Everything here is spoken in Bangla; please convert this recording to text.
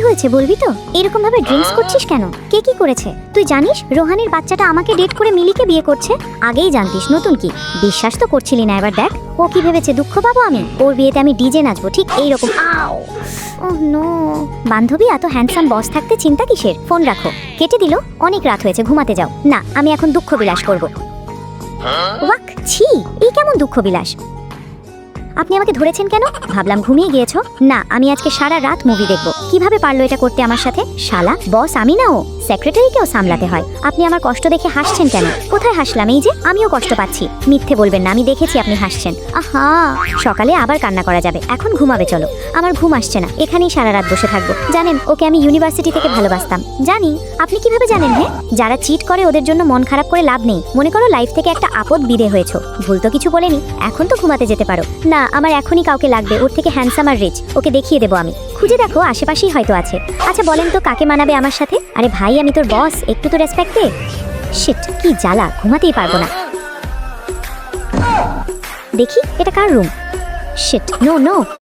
হয়েছে বলবি তো? এরকম ভাবে ড্রিঙ্কস করছিস কেন? কে কি করেছে? তুই জানিস রোহানের বাচ্চাটা আমাকে ডেট করে মিলিকে বিয়ে করছে? আগেই জানতিস, নতুন কি? বিশ্বাস তো করছিলি না, এবার দেখ ও কি ভেবেছে দুঃখ পাবো আমি। ওর বিয়েতে আমি ডিজে নাচবো, ঠিক এইরকম। Oh no. বান্ধবী, এত হ্যান্ডসাম বস থাকতে চিন্তা কিসের? ফোন রাখো। কেটে দিল। অনেক রাত হয়েছে, ঘুমাতে যাও। না, আমি এখন দুঃখ বিলাস করব। ওয়াক, ছি, এই কেমন দুঃখ বিলাস? আপনি আমাকে ধরেছেন কেন? ভাবলাম ঘুমিয়ে গিয়েছো। না, আমি আজকে সারা রাত মুভি দেখব। কিভাবে পারলো এটা করতে আমার সাথে? শালা, বস আমি না, ও সেক্রেটারিকেও সামলাতে হয়। আপনি আমার কষ্ট দেখে হাসছেন কেন? কোথায় হাসলাম? এই যে আমিও কষ্ট পাচ্ছি। মিথ্যে বলবেন না, আমি দেখেছি আপনি হাসছেন। আহা, সকালে আবার কান্না করা যাবে। এখন ঘুমাবে চলো। আমার ঘুম আসছে না, এখানেই সারা রাত বসে থাকবো। জানেন, ওকে আমি ইউনিভার্সিটি থেকে ভালোবাসতাম। জানি। আপনি কিভাবে জানেন? হ্যাঁ, যারা চিট করে ওদের জন্য মন খারাপ করে লাভ নেই। মনে করো লাইফ থেকে একটা আপদ বিদে হয়েছো, ভুল তো কিছু বলেনি, এখন তো ঘুমাতে যেতে পারো। না, আমার এখনই কাউকে লাগবে, ওর থেকে হ্যান্ডসাম আর রিচ। ওকে দেখিয়ে দেবো আমি। খুঁজে দেখো, আশেপাশেই হয়তো আছে। আচ্ছা বলেন তো, কাকে মানাবে আমার সাথে? আরে ভাই, আমি তোর বস, একটু তো রেসপেক্ট দে। শিট, কি জ্বালা, ঘুমাতেই পারবো না। দেখি এটা কার রুম? Shit, no no.